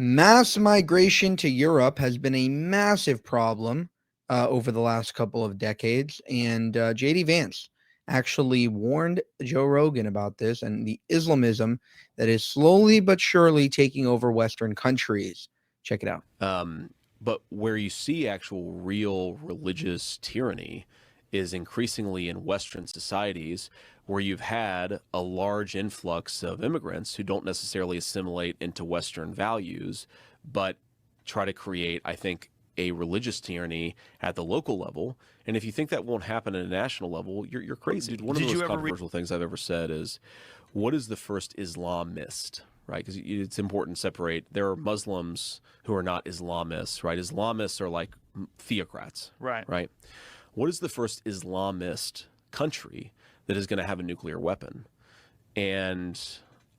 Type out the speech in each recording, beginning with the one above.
Mass migration to Europe has been a massive problem over the last couple of decades, and JD Vance actually warned Joe Rogan about this and the Islamism that is slowly but surely taking over Western countries. Check it out. But where you see actual real religious tyranny is increasingly in Western societies where you've had a large influx of immigrants who don't necessarily assimilate into Western values, but try to create, I think, a religious tyranny at the local level. And if you think that won't happen at a national level, you're crazy. One of the Did most you ever read? controversial things I've ever said is, what is the first Islamist? Right? Because it's important to separate. There are Muslims who are not Islamists, right? Islamists are like theocrats, Right. right? What is the first Islamist country that is going to have a nuclear weapon? And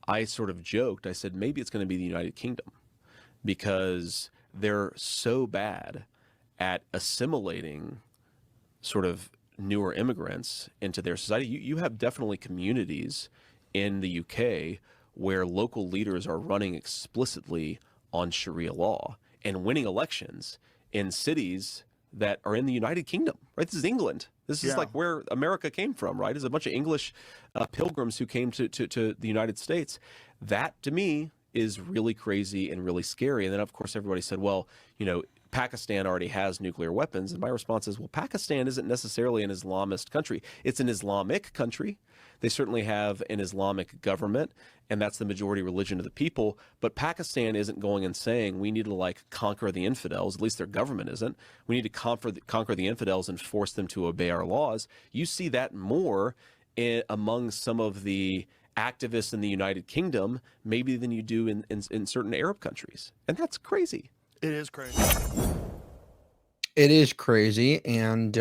I sort of joked, I said, maybe it's going to be the United Kingdom because they're so bad at assimilating sort of newer immigrants into their society. You have definitely communities in the UK where local leaders are running explicitly on Sharia law and winning elections in cities that are in the United Kingdom, right? This is England. This is like where America came from, right? There's a bunch of English pilgrims who came to the United States. That, to me, is really crazy and really scary. And then, of course, everybody said, well, Pakistan already has nuclear weapons. And my response is, well, Pakistan isn't necessarily an Islamist country. It's an Islamic country. They certainly have an Islamic government, and that's the majority religion of the people. But Pakistan isn't going and saying we need to conquer the infidels. At least their government isn't. We need to conquer the infidels and force them to obey our laws. You see that more among some of the activists in the United Kingdom, maybe than you do in certain Arab countries. And that's crazy. It is crazy. It is crazy, and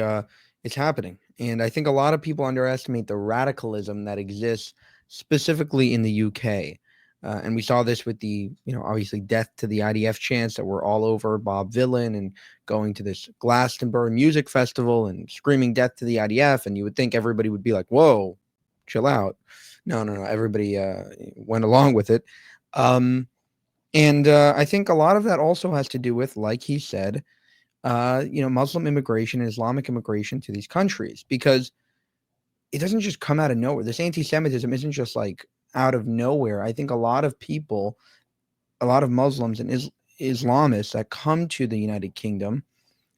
it's happening. And I think a lot of people underestimate the radicalism that exists specifically in the UK. And we saw this with the, obviously death to the IDF chants that were all over Bob Dylan and going to this Glastonbury music festival and screaming death to the IDF. And you would think everybody would be like, whoa, chill out. No. Everybody went along with it. And I think a lot of that also has to do with, like he said, Muslim immigration and Islamic immigration to these countries, because it doesn't just come out of nowhere. This anti-Semitism isn't just like out of nowhere. I think a lot of people, a lot of Muslims and Islamists that come to the United Kingdom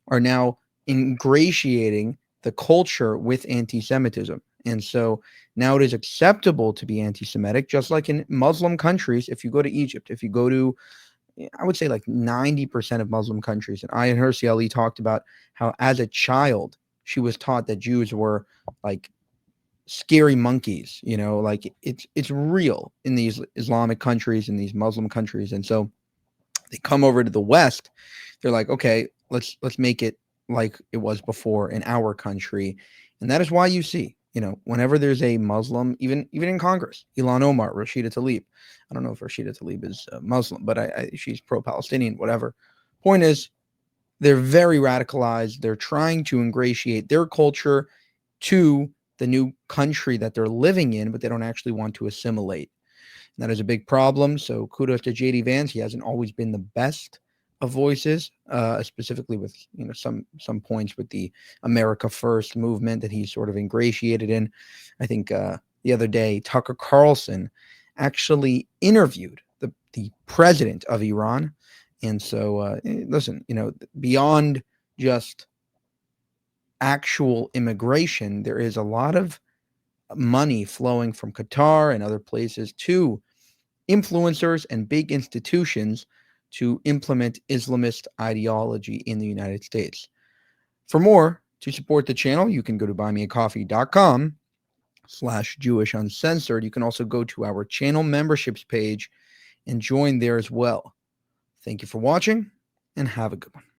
are now ingratiating the culture with anti-Semitism. And so now it is acceptable to be anti-Semitic, just like in Muslim countries. If you go to Egypt, if you go to, I would say like 90% of Muslim countries. And Ayaan Hirsi Ali talked about how as a child, she was taught that Jews were like scary monkeys, like it's real in these Islamic countries, in these Muslim countries. And so they come over to the West, they're like, okay, let's make it like it was before in our country. And that is why you see, whenever there's a Muslim, even in Congress, Ilhan Omar, Rashida Tlaib. I don't know if Rashida Tlaib is Muslim, but she's pro-Palestinian, whatever. Point is, they're very radicalized. They're trying to ingratiate their culture to the new country that they're living in, but they don't actually want to assimilate. And that is a big problem. So kudos to JD Vance. He hasn't always been the best of voices, specifically with some points with the America First movement that he's sort of ingratiated in. I think the other day Tucker Carlson actually interviewed the president of Iran, and so listen, beyond just actual immigration, there is a lot of money flowing from Qatar and other places to influencers and big institutions to implement Islamist ideology in the United States. For more, to support the channel, you can go to buymeacoffee.com/JewishUncensored. You can also go to our channel memberships page and join there as well. Thank you for watching, and have a good one.